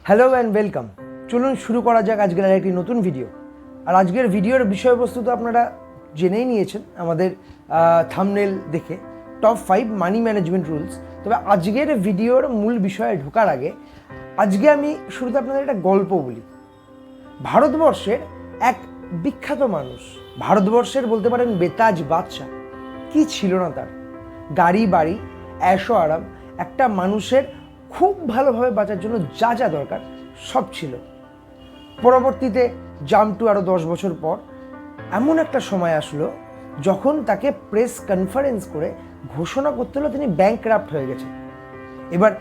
Hello and welcome. চলুন শুরু করা যাক আজকের আরেকটি নতুন ভিডিও। আর আজকের ভিডিওর বিষয়বস্তু তো আপনারা জেনেই নিয়েছেন আমাদের থাম্বনেল দেখে, টপ 5 মানি ম্যানেজমেন্ট রুলস। তবে আজকের ভিডিওর মূল বিষয়ে ঢোকার আগে আজকে আমি শুরুতে আপনাদের একটা গল্প বলি। ভারতবর্ষের এক বিখ্যাত মানুষ, ভারতবর্ষের বলতে পারেন বেতাজ বাদশা, কি ছিল না তার? গাড়ি বাড়ি, ऐशो আরাম, একটা মানুষের খুব ভালোভাবে বাঁচার জন্য যা যা দরকার সব ছিল। পরবর্তীতে জাম্প টু আরও 10 বছর পর এমন একটা সময় আসলো যখন তাকে প্রেস কনফারেন্স করে ঘোষণা করতে হলো তিনি ব্যাংকরাপ্ট হয়ে গেছেন। এবার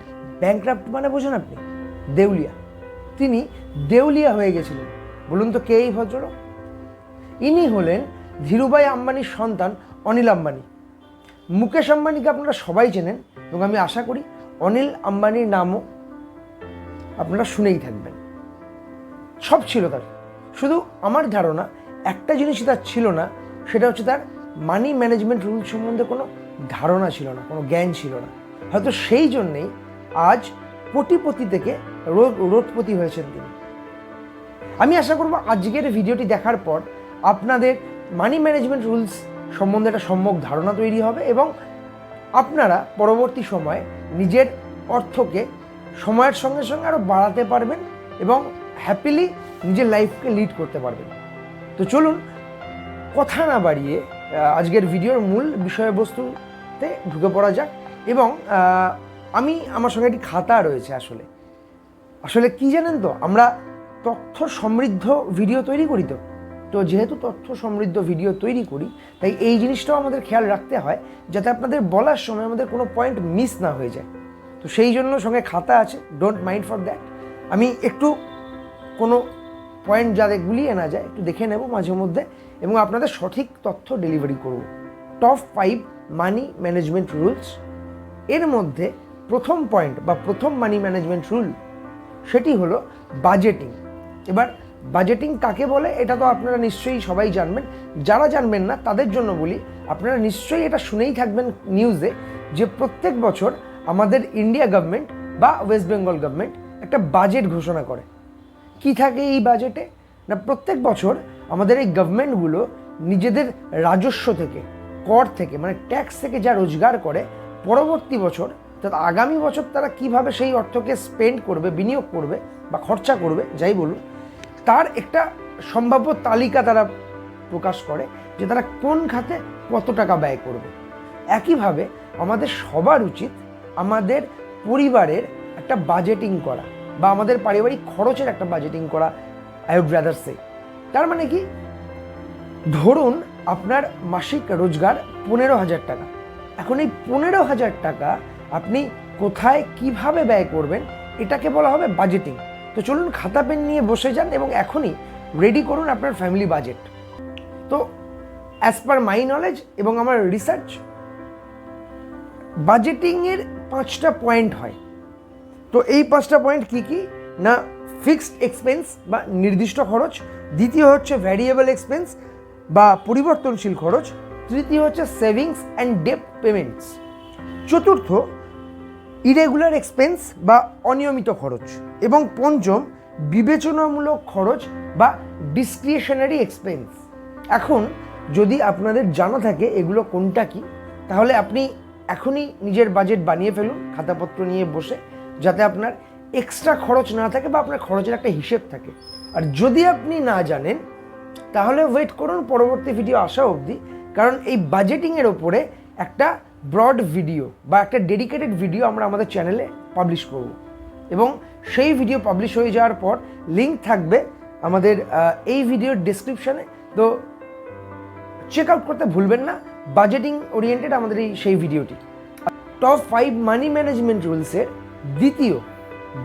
ব্যাংকরাপ্ট মানে বোঝেন আপনি? দেউলিয়া। তিনি দেউলিয়া হয়ে গেছিলেন। বলুন তো কে এই ভদ্রলোক? ইনি হলেন ধীরুভাই আম্বানির সন্তান অনিল আম্বানি। মুকেশ আম্বানিকে আপনারা সবাই চেনেন এবং আমি আশা করি অনিল আম্বানির নামও আপনারা শুনেই থাকবেন। সব ছিল তার, শুধু আমার ধারণা একটা জিনিসই তার ছিল না, সেটা হচ্ছে তার মানি ম্যানেজমেন্ট রুল সম্বন্ধে কোনো ধারণা ছিল না, কোনো জ্ঞান ছিল না। হয়তো সেই জন্যেই আজ কোটিপতি থেকে রোডপতি হয়েছেন তিনি। আমি আশা করব আজকের ভিডিওটি দেখার পর আপনাদের মানি ম্যানেজমেন্ট রুলস সম্বন্ধে একটা সম্যক ধারণা তৈরি হবে এবং আপনারা পরবর্তী সময়ে নিজের অর্থকে সময়ের সঙ্গে সঙ্গে আরও বাড়াতে পারবেন এবং হ্যাপিলি নিজের লাইফকে লিড করতে পারবেন। তো চলুন কথা না বাড়িয়ে আজকের ভিডিওর মূল বিষয়বস্তুতে ঢুকে পড়া যাক। এবং আমার সঙ্গে একটি খাতা রয়েছে। আসলে কি জানেন তো, আমরা তথ্য সমৃদ্ধ ভিডিও তৈরি করি। তো যেহেতু তথ্য সমৃদ্ধ ভিডিও তৈরি করি, তাই এই জিনিসটাও আমাদের খেয়াল রাখতে হয় যাতে আপনাদের বলার সময় আমাদের কোনো পয়েন্ট মিস না হয়ে যায়। তো সেই জন্য সঙ্গে খাতা আছে, ডোন্ট মাইন্ড ফর দ্যাট। আমি একটু কোনো পয়েন্ট যাতে গুলিয়ে না যায় একটু দেখে নেব মাঝে মধ্যে এবং আপনাদের সঠিক তথ্য ডেলিভারি করব। টপ 5 মানি ম্যানেজমেন্ট রুলস, এর মধ্যে প্রথম পয়েন্ট বা প্রথম মানি ম্যানেজমেন্ট রুল সেটি হলো বাজেটিং। এবার বাজেটিং কাকে বলে এটা তো আপনারা নিশ্চয়ই সবাই জানবেন। যারা জানবেন না তাদের জন্য বলি, আপনারা নিশ্চয়ই এটা শুনেই থাকবেন নিউজে যে প্রত্যেক বছর আমাদের ইন্ডিয়া গভর্নমেন্ট বা ওয়েস্ট বেঙ্গল গভর্নমেন্ট একটা বাজেট ঘোষণা করে। কি থাকে এই বাজেটে? না, প্রত্যেক বছর আমাদের এই গভর্নমেন্টগুলো নিজেদের রাজস্ব থেকে, কর থেকে, মানে ট্যাক্স থেকে যা রোজগার করে, পরবর্তী বছর অর্থাৎ আগামী বছর তারা কিভাবে সেই অর্থকে স্পেন্ড করবে, বিনিয়োগ করবে বা খরচা করবে, যাই বলুন, তার একটা সম্ভাব্য তালিকা তারা প্রকাশ করে যে তারা কোন খাতে কত টাকা ব্যয় করবে। একইভাবে আমাদের সবার উচিত আমাদের পরিবারের একটা বাজেটিং করা বা আমাদের পারিবারিক খরচের একটা বাজেটিং করা, আই উড রাদার সে। তার মানে কি, ধরুন আপনার মাসিক রোজগার 15,000 টাকা। এখন এই 15,000 টাকা আপনি কোথায় কিভাবে ব্যয় করবেন এটাকে বলা হবে বাজেটিং। তো চলুন খাতা পেন নিয়ে বসে যান এবং এখনই রেডি করুন আপনার ফ্যামিলি বাজেট। তো অ্যাজ পার মাই নলেজ এবং আমার রিসার্চ, বাজেটিংয়ের 5টা পয়েন্ট হয়। তো এই 5টা পয়েন্ট কি কি না, ফিক্সড এক্সপেন্স বা নির্দিষ্ট খরচ, দ্বিতীয় হচ্ছে ভ্যারিয়েবল এক্সপেন্স বা পরিবর্তনশীল খরচ, তৃতীয় হচ্ছে সেভিংস অ্যান্ড ডেট পেমেন্টস, চতুর্থ ইরেগুলার এক্সপেন্স বা অনিয়মিত খরচ এবং পঞ্চম বিবেচনামূলক খরচ বা ডিসক্রিশনারি এক্সপেন্স। এখন যদি আপনাদের জানা থাকে এগুলো কোনটা কি, তাহলে আপনি এখনই নিজের বাজেট বানিয়ে ফেলুন খাতাপত্র নিয়ে বসে, যাতে আপনার এক্সট্রা খরচ না থাকে বা আপনার খরচের একটা হিসেব থাকে। আর যদি আপনি না জানেন তাহলে ওয়েট করুন পরবর্তী ভিডিও আসা অবধি, কারণ এই বাজেটিংয়ের ওপরে একটা ব্রড ভিডিও বা একটা ডেডিকেটেড ভিডিও আমরা আমাদের চ্যানেলে পাবলিশ করব এবং সেই ভিডিও পাবলিশ হয়ে যাওয়ার পর লিঙ্ক থাকবে আমাদের এই ভিডিওর ডেসক্রিপশানে। তো চেক আউট করতে ভুলবেন না, বাজেটিং ওরিয়েন্টেড আমাদের সেই ভিডিওটি। টপ 5 মানি ম্যানেজমেন্ট রুলসের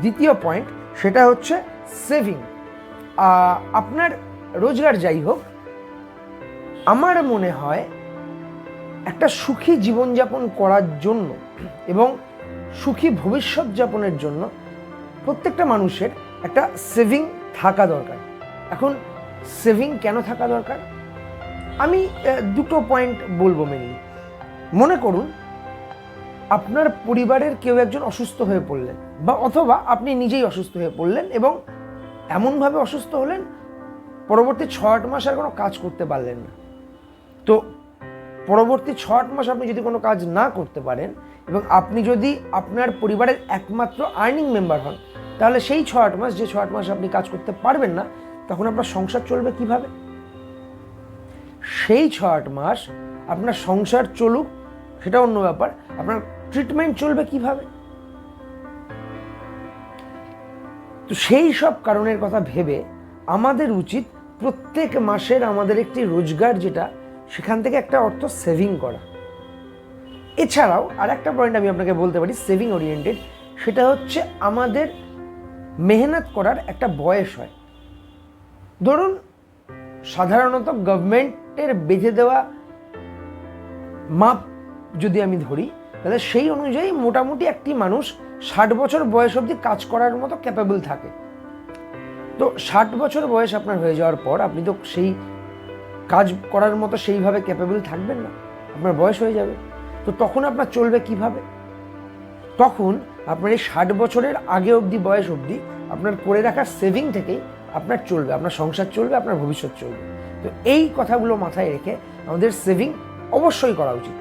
দ্বিতীয় পয়েন্ট সেটা হচ্ছে সেভিং। আপনার রোজগার যাই হোক, আমার মনে হয় একটা সুখী জীবনযাপন করার জন্য এবং সুখী ভবিষ্যৎ যাপনের জন্য প্রত্যেকটা মানুষের একটা সেভিং থাকা দরকার। এখন সেভিং কেন থাকা দরকার? আমি দুটো পয়েন্ট বলবো মেনলি। মনে করুন আপনার পরিবারের কেউ একজন অসুস্থ হয়ে পড়লেন, বা অথবা আপনি নিজেই অসুস্থ হয়ে পড়লেন এবং এমনভাবে অসুস্থ হলেন পরবর্তী 6-8 মাস আর কোনো কাজ করতে পারলেন না। তো পরবর্তী 6-8 মাস আপনি যদি কোনো কাজ না করতে পারেন এবং আপনি যদি আপনার পরিবারের একমাত্র আর্নিং মেম্বার হন, তাহলে সেই 6-8 মাস, যে 6-8 মাস আপনি কাজ করতে পারবেন না, তখন আপনার সংসার চলবে কিভাবে? সেই 6-8 মাস আপনার সংসার চলুক সেটা অন্য ব্যাপার, আপনার ট্রিটমেন্ট চলবে কিভাবে? তো সেই সব কারণের কথা ভেবে আমাদের উচিত প্রত্যেক মাসের আমাদের একটি রোজগার যেটা, সেখান থেকে একটা অর্থ সেভিং করা। এছাড়াও আর একটা পয়েন্ট আমি আপনাকে বলতে পারি সেভিং ওরিয়েন্টেড, সেটা হচ্ছে আমাদের মেহনত করার একটা বয়স হয়। ধরুন সাধারণত গভর্নমেন্টের বেঁধে দেওয়া মাপ যদি আমি ধরি, তাহলে সেই অনুযায়ী মোটামুটি একটি মানুষ 60 বছর বয়স অবধি কাজ করার মতো ক্যাপেবল থাকে। তো 60 বছর বয়স আপনার হয়ে যাওয়ার পর আপনি তো সেই কাজ করার মতো সেইভাবে ক্যাপেবল থাকবেন না, আপনার বয়স হয়ে যাবে। তো তখন আপনার চলবে কিভাবে? তখন আপনার এই 60 বছরের আগে অবধি, বয়স অবধি আপনার করে রাখা সেভিং থেকেই আপনার চলবে, আপনার সংসার চলবে, আপনার ভবিষ্যৎ চলবে। তো এই কথাগুলো মাথায় রেখে আমাদের সেভিং অবশ্যই করা উচিত।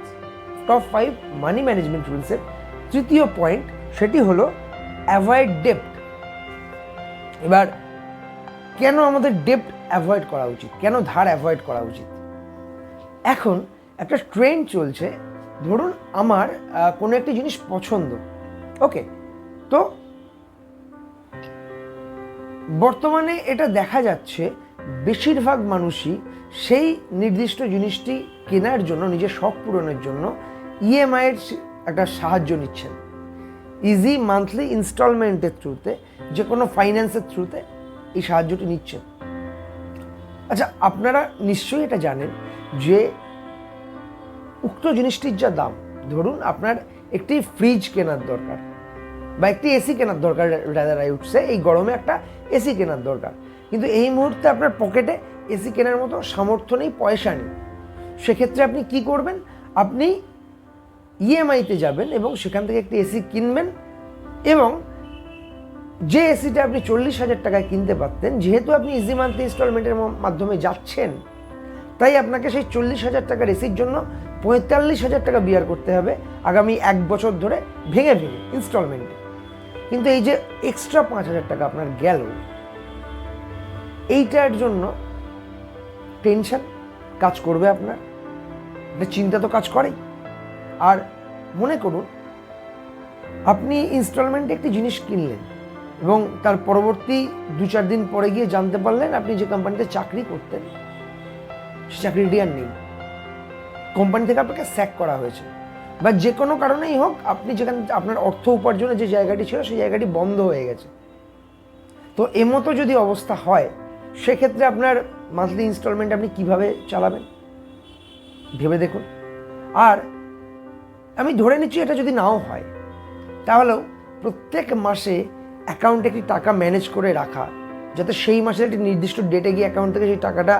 টপ 5 মানি ম্যানেজমেন্ট রুলসের তৃতীয় পয়েন্ট, সেটি হলো অ্যাভয়েড ডেপ্ট। এবার কেন আমাদের ডেপ্ট অ্যাভয়েড করা উচিত, কেন ধার অ্যাভয়েড করা উচিত? এখন একটা ট্রেন্ড চলছে, ধরুন আমার কোনো একটি জিনিস পছন্দ, ওকে, তো বর্তমানে এটা দেখা যাচ্ছে বেশিরভাগ মানুষই সেই নির্দিষ্ট জিনিসটি কেনার জন্য, নিজের শখ পূরণের জন্য ইএমআইয়ের একটা সাহায্য নিচ্ছেন। ইজি মান্থলি ইনস্টলমেন্টের থ্রুতে, যে কোনো ফাইন্যান্সের থ্রুতে এই সাহায্যটি নিচ্ছেন। আচ্ছা, আপনারা নিশ্চয়ই এটা জানেন যে উক্ত জিনিসটির যা দাম, ধরুন আপনার একটি ফ্রিজ কেনার দরকার বা একটি এসি কেনার দরকার, রাদার আই উড সে, এই গরমে একটা এসি কেনার দরকার, কিন্তু এই মুহূর্তে আপনার পকেটে এসি কেনার মতো সামর্থ্য নেই, পয়সা নেই। সেক্ষেত্রে আপনি কি করবেন? আপনি ইএমআইতে যাবেন এবং সেখান থেকে একটি এসি কিনবেন, এবং যে এসিটা আপনি 40,000 টাকায় কিনতে পারতেন, যেহেতু আপনি ইজি মান্থলি ইনস্টলমেন্টের মাধ্যমে যাচ্ছেন, তাই আপনাকে সেই 40,000 টাকার এসির জন্য 45,000 টাকা বিয়ার করতে হবে আগামী 1 বছর ধরে, ভেঙে ভেঙে ইনস্টলমেন্টে। কিন্তু এই যে এক্সট্রা 5,000 টাকা আপনার গেল, এইটার জন্য টেনশন কাজ করবে আপনার, এটা চিন্তা তো কাজ করেই। আর মনে করুন আপনি ইনস্টলমেন্টে একটি জিনিস কিনলেন এবং তার পরবর্তী 2-4 দিন পরে গিয়ে জানতে পারলেন আপনি যে কোম্পানিতে চাকরি করতেন সে চাকরিটি আর নেই, কোম্পানি থেকে আপনাকে স্যাক করা হয়েছে, বা যে কোনো কারণেই হোক আপনি যেখানে আপনার অর্থ উপার্জনের যে জায়গাটি ছিল সেই জায়গাটি বন্ধ হয়ে গেছে। তো এমতো যদি অবস্থা হয়, সেক্ষেত্রে আপনার মান্থলি ইনস্টলমেন্ট আপনি কিভাবে চালাবেন ভেবে দেখুন। আর আমি ধরে নিচ্ছি এটা যদি নাও হয়, তাহলেও প্রত্যেক মাসে অ্যাকাউন্টে একটি টাকা ম্যানেজ করে রাখা, যাতে সেই মাসে একটি নির্দিষ্ট ডেটে গিয়ে অ্যাকাউন্ট থেকে সেই টাকাটা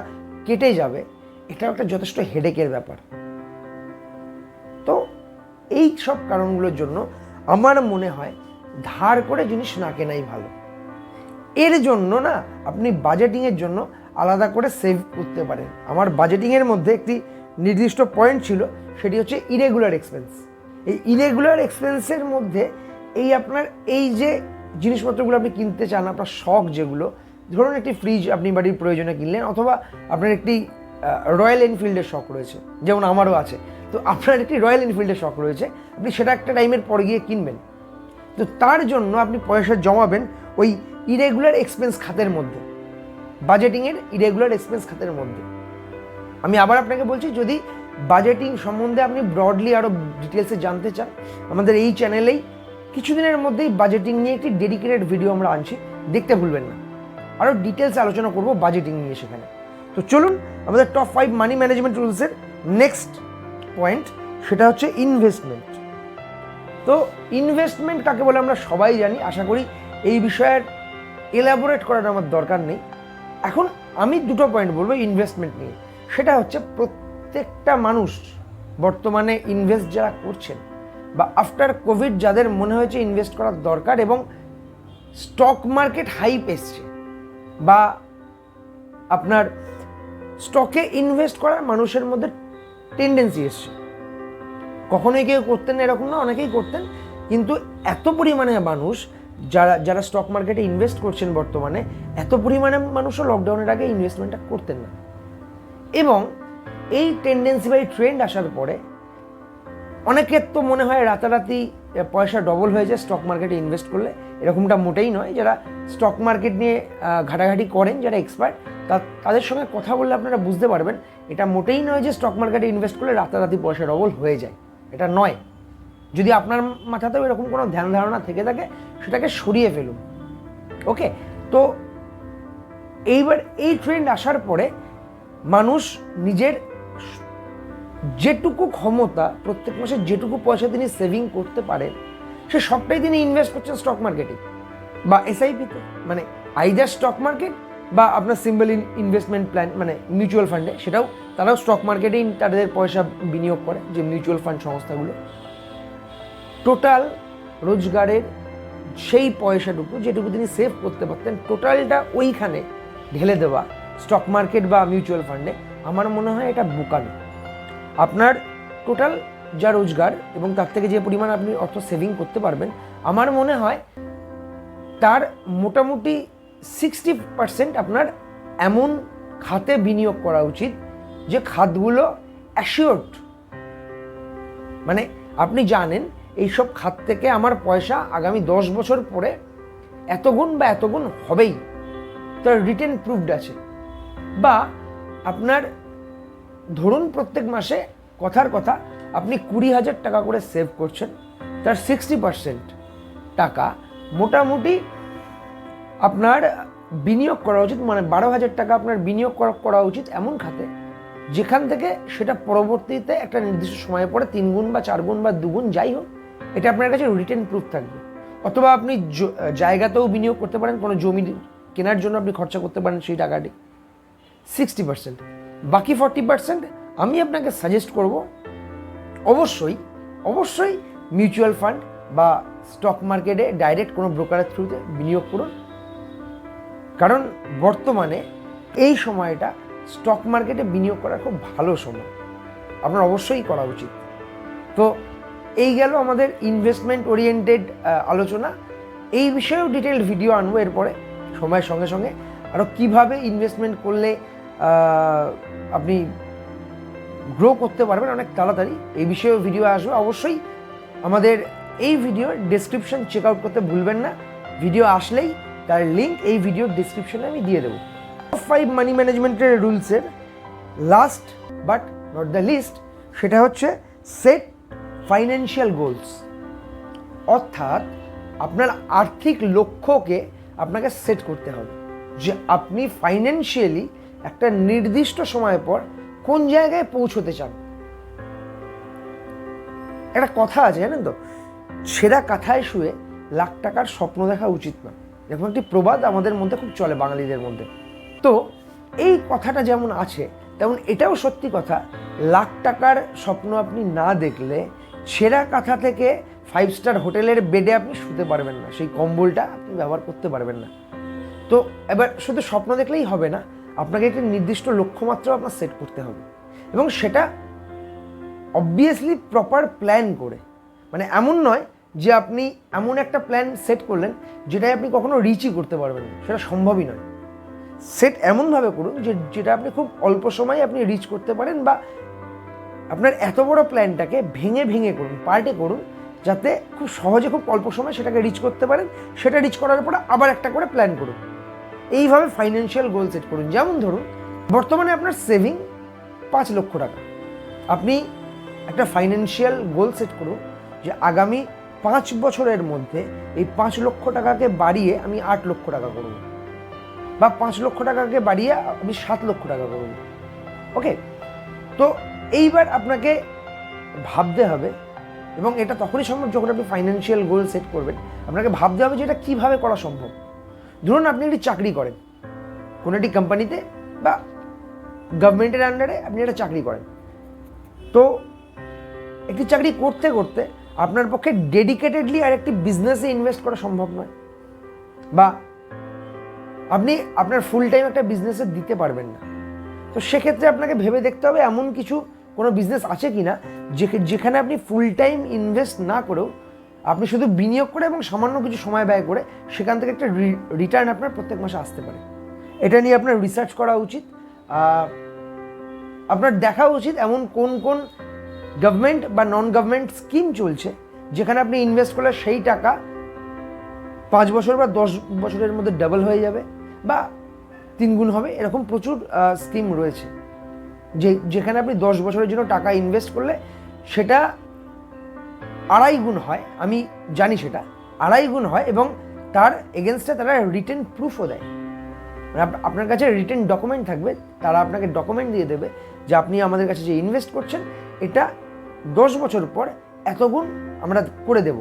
কেটে যাবে, এটাও একটা যথেষ্ট হেডেকের ব্যাপার। তো এই সব কারণগুলোর জন্য আমার মনে হয় ধার করে জিনিস না কেনাই ভালো। এর জন্য না আপনি বাজেটিংয়ের জন্য আলাদা করে সেভ করতে পারেন। আমার বাজেটিংয়ের মধ্যে একটি নির্দিষ্ট পয়েন্ট ছিল, সেটি হচ্ছে ইরেগুলার এক্সপেন্স। এই ইরেগুলার এক্সপেন্সের মধ্যে এই আপনার এই যে জিনিসপত্রগুলো আপনি কিনতে চান, আপনার শখ যেগুলো, ধরুন একটি ফ্রিজ আপনি বাড়ির প্রয়োজনে কিনলেন, অথবা আপনার একটি রয়্যাল এনফিল্ডের শখ রয়েছে, যেমন আমারও আছে, তো আপনার একটি রয়্যাল এনফিল্ডের শখ রয়েছে, আপনি সেটা একটা টাইমের পরে গিয়ে কিনবেন। তো তার জন্য আপনি পয়সা জমাবেন ওই ইরেগুলার এক্সপেন্স খাতের মধ্যে, বাজেটিংয়ের ইরেগুলার এক্সপেন্স খাতের মধ্যে। আমি আবার আপনাকে বলছি, যদি বাজেটিং সম্বন্ধে আপনি ব্রডলি আরও ডিটেলসে জানতে চান, আমাদের এই চ্যানেলেই কিছুদিনের মধ্যেই বাজেটিং নিয়ে একটি ডেডিকেটেড ভিডিও আমরা আনছি, দেখতে ভুলবেন না। আরও ডিটেলসে আলোচনা করব বাজেটিং নিয়ে সেখানে। তো চলুন আমাদের টপ 5 মানি ম্যানেজমেন্ট রুলসের নেক্সট পয়েন্ট, সেটা হচ্ছে ইনভেস্টমেন্ট। তো ইনভেস্টমেন্ট কাকে বলে আমরা সবাই জানি, আশা করি এই বিষয়ের এলাবোরেট করার আমার দরকার নেই। এখন আমি দুটো পয়েন্ট বলবো ইনভেস্টমেন্ট নিয়ে। সেটা হচ্ছে প্রত্যেকটা মানুষ বর্তমানে ইনভেস্ট যারা করছেন, বা আফটার কোভিড যাদের মনে হয়েছে ইনভেস্ট করার দরকার এবং স্টক মার্কেট হাইপ এসছে বা আপনার স্টকে ইনভেস্ট করার মানুষের মধ্যে টেন্ডেন্সি এসছে। কখনোই কেউ করতেন না এরকম না, অনেকেই করতেন, কিন্তু এত পরিমাণে মানুষ যারা স্টক মার্কেটে ইনভেস্ট করছেন বর্তমানে, এত পরিমাণে মানুষও লকডাউনের আগে ইনভেস্টমেন্টটা করতেন না। এবং এই টেন্ডেন্সি বা এই ট্রেন্ড আসার পরে অনেকের তো মনে হয় রাতারাতি পয়সা ডবল হয়ে যায় স্টক মার্কেটে ইনভেস্ট করলে। এরকমটা মোটেই নয়। যারা স্টক মার্কেট নিয়ে ঘাটাঘাটি করেন, যারা এক্সপার্ট, তাদের সঙ্গে কথা বললে আপনারা বুঝতে পারবেন এটা মোটেই নয় যে স্টক মার্কেটে ইনভেস্ট করলে রাতারাতি পয়সা ডবল হয়ে যায়, এটা নয়। যদি আপনার মাথাতেও এরকম কোনো ধ্যান ধারণা থেকে থাকে সেটাকে সরিয়ে ফেলুন। ওকে, তো এইবার এই ট্রেন্ড আসার পরে মানুষ নিজের যেটুকু ক্ষমতা, প্রত্যেক মাসে যেটুকু পয়সা তিনি সেভিং করতে পারেন সে সবটাই তিনি ইনভেস্ট করছেন স্টক মার্কেটে বা এসআইপিতে, মানে আইদার স্টক মার্কেট বা আপনার সিম্পল ইনভেস্টমেন্ট প্ল্যান মানে মিউচুয়াল ফান্ডে, তারাও স্টক মার্কেটেই তাদের পয়সা বিনিয়োগ করে, যে মিউচুয়াল ফান্ড সংস্থাগুলো। টোটাল রোজগারের সেই পয়সাটুকু যেটুকু তিনি সেভ করতে পারতেন, টোটালটা ওইখানে ঢেলে দেওয়া স্টক মার্কেট বা মিউচুয়াল ফান্ডে, আমার মনে হয় এটা বোকামি। আপনার টোটাল যা রোজগার এবং তার থেকে যে পরিমাণ আপনি অর্থ সেভিং করতে পারবেন, আমার মনে হয় তার মোটামুটি 60% আপনার এমন খাতে বিনিয়োগ করা উচিত যে খাতগুলো অ্যাসিওর্ড, মানে আপনি জানেন এইসব খাত থেকে আমার পয়সা আগামী 10 বছর পরে এত গুণ বা এত গুণ হবেই, তার রিটেন প্রুফড আছে। বা আপনার ধরুন প্রত্যেক মাসে কথার কথা আপনি 20,000 টাকা করে সেভ করছেন, তার 60% টাকা মোটামুটি আপনার বিনিয়োগ করা উচিত, মানে 12,000 টাকা আপনার বিনিয়োগ করা উচিত এমন খাতে যেখান থেকে সেটা পরবর্তীতে একটা নির্দিষ্ট সময়ের পরে 3 গুণ বা 4 গুণ বা 2 গুণ যাই হোক, এটা আপনার কাছে রিটেন প্রুফ থাকবে। অথবা আপনি জায়গাতেও বিনিয়োগ করতে পারেন, কোনো জমি কেনার জন্য আপনি খরচা করতে পারেন সেই টাকাটি 60%। বাকি 40% আমি আপনাকে সাজেস্ট করব অবশ্যই মিউচুয়াল ফান্ড বা স্টক মার্কেটে ডাইরেক্ট কোনো ব্রোকারের থ্রুতে বিনিয়োগ করুন। কারণ বর্তমানে এই সময়টা স্টক মার্কেটে বিনিয়োগ করার খুব ভালো সময়, আপনার অবশ্যই করা উচিত। তো এই গেল আমাদের ইনভেস্টমেন্ট ওরিয়েন্টেড আলোচনা। এই বিষয়েও ডিটেলড ভিডিও আনবো এরপরে সময়ের সঙ্গে সঙ্গে। আরও কীভাবে ইনভেস্টমেন্ট করলে আপনি গ্রো করতে পারবেন অনেক তাড়াতাড়ি, এই বিষয়েও ভিডিও আসবে। অবশ্যই আমাদের এই ভিডিওর ডেসক্রিপশন চেক আউট করতে ভুলবেন না। ভিডিও আসলেই তার লিঙ্ক এই ভিডিওর ডেসক্রিপশনে আমি দিয়ে দেবো। টপ 5 মানি ম্যানেজমেন্টের রুলসের last but not the least, সেটা হচ্ছে সেট ফাইন্যান্সিয়াল গোলস। অর্থাৎ আপনার আর্থিক লক্ষ্যকে আপনাকে সেট করতে হবে যে আপনি ফাইন্যান্সিয়ালি একটা নির্দিষ্ট সময় পর কোন জায়গায় পৌঁছতে চান। একটা কথা আছে জানেন তো, ছেঁড়া কাঁথায় শুয়ে লাখ টাকার স্বপ্ন দেখা উচিত না, এরকম একটি প্রবাদ আমাদের মধ্যে খুব চলে বাঙালিদের মধ্যে। তো এই কথাটা যেমন আছে তেমন এটাও সত্যি কথা, লাখ টাকার স্বপ্ন আপনি না দেখলে ছেঁড়া কাঁথা থেকে 5 স্টার হোটেলের বেডে আপনি শুতে পারবেন না, সেই কম্বলটা আপনি ব্যবহার করতে পারবেন না। তো এবার শুধু স্বপ্ন দেখলেই হবে না, আপনাকে একটি নির্দিষ্ট লক্ষ্যমাত্রা আপনার সেট করতে হবে এবং সেটা অবভিয়াসলি প্রপার প্ল্যান করে। মানে এমন নয় যে আপনি এমন একটা প্ল্যান সেট করলেন যেটাই আপনি কখনো রিচই করতে পারবেন না, সেটা সম্ভবই নয়। সেট এমনভাবে করুন যেটা আপনি খুব অল্প সময়ে আপনি রিচ করতে পারেন, বা আপনার এত বড় প্ল্যানটাকে ভেঙে ভেঙে করুন, পার্টে করুন, যাতে খুব সহজে খুব অল্প সময় সেটাকে রিচ করতে পারেন। সেটা রিচ করার পরে আবার একটা করে প্ল্যান করুন। এইভাবে ফাইন্যান্সিয়াল গোল সেট করুন। যেমন ধরুন বর্তমানে আপনার সেভিং 5 লক্ষ টাকা, আপনি একটা ফাইন্যান্সিয়াল গোল সেট করুন যে আগামী 5 বছরের মধ্যে এই 5 লক্ষ টাকাকে বাড়িয়ে আমি 8 লক্ষ টাকা করব, বা 5 লক্ষ টাকাকে বাড়িয়ে আমি 7 লক্ষ টাকা করব। ওকে, তো এইবার আপনাকে ভাবতে হবে, এবং এটা তখনই সম্ভব যখন আপনি ফাইন্যান্সিয়াল গোল সেট করবেন। আপনাকে ভাবতে হবে যে এটা কীভাবে করা সম্ভব। ধরুন আপনি একটি চাকরি করেন কোনো একটি কোম্পানিতে বা গভর্নমেন্টের আন্ডারে আপনি একটা চাকরি করেন। তো একটি চাকরি করতে করতে আপনার পক্ষে ডেডিকেটেডলি আর একটি বিজনেসে ইনভেস্ট করা সম্ভব নয়, বা আপনি আপনার ফুল টাইম একটা বিজনেসে দিতে পারবেন না। তো সেক্ষেত্রে আপনাকে ভেবে দেখতে হবে এমন কোনো বিজনেস আছে কি না যেখানে আপনি ফুল টাইম ইনভেস্ট না করেও আপনি শুধু বিনিয়োগ করে এবং সামান্য কিছু সময় ব্যয় করে সেখান থেকে একটা রিটার্ন আপনার প্রত্যেক মাসে আসতে পারে। এটা নিয়ে আপনার রিসার্চ করা উচিত। আপনার দেখা উচিত এমন কোন কোন গভর্নমেন্ট বা নন গভর্নমেন্ট স্কিম চলছে যেখানে আপনি ইনভেস্ট করলে সেই টাকা 5 বছর বা 10 বছরের মধ্যে ডাবল হয়ে যাবে বা 3 গুণ হবে। এরকম প্রচুর স্কিম রয়েছে যেখানে আপনি 10 বছরের জন্য টাকা ইনভেস্ট করলে সেটা 2.5 গুণ হয়। আমি জানি সেটা 2.5 গুণ হয়, এবং তার এগেনস্টে তারা রিটেন প্রুফও দেয়। আপনার কাছে রিটেন ডকুমেন্ট থাকবে, তারা আপনাকে ডকুমেন্ট দিয়ে দেবে যে আপনি আমাদের কাছে যে ইনভেস্ট করছেন এটা 10 বছর পর এত গুণ আমরা করে দেব।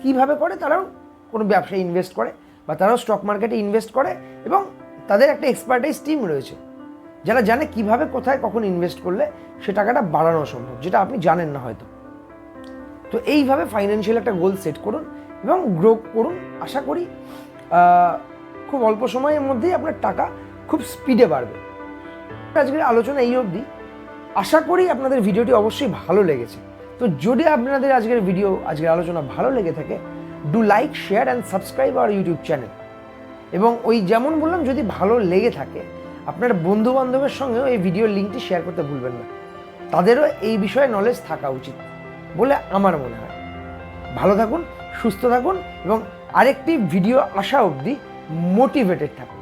কিভাবে করে? তারাও কোনো ব্যবসায় ইনভেস্ট করে বা তারাও স্টক মার্কেটে ইনভেস্ট করে, এবং তাদের একটা এক্সপার্টাইজ টিম রয়েছে যারা জানে কিভাবে, কোথায়, কখন ইনভেস্ট করলে সে টাকাটা বাড়ানো সম্ভব, যেটা আপনি জানেন না হয়তো। তো এইভাবে ফাইন্যান্সিয়াল একটা গোল সেট করুন এবং গ্রো করুন। আশা করি খুব অল্প সময়ের মধ্যেই আপনার টাকা খুব স্পিডে বাড়বে। আজকের আলোচনা এই অবধি। আশা করি আপনাদের ভিডিওটি অবশ্যই ভালো লেগেছে। তো যদি আপনাদের আজকের আলোচনা ভালো লেগে থাকে, do like, share and subscribe our YouTube channel. এবং ওই যেমন বললাম, যদি ভালো লেগে থাকে আপনার বন্ধু বান্ধবের সঙ্গেও এই ভিডিওর লিঙ্কটি শেয়ার করতে ভুলবেন না। তাদেরও এই বিষয়ে নলেজ থাকা উচিত বলে আমার মনে হয়। ভালো থাকুন, সুস্থ থাকুন এবং আরেকটি ভিডিও আসা অবধি মোটিভেটেড থাকুন।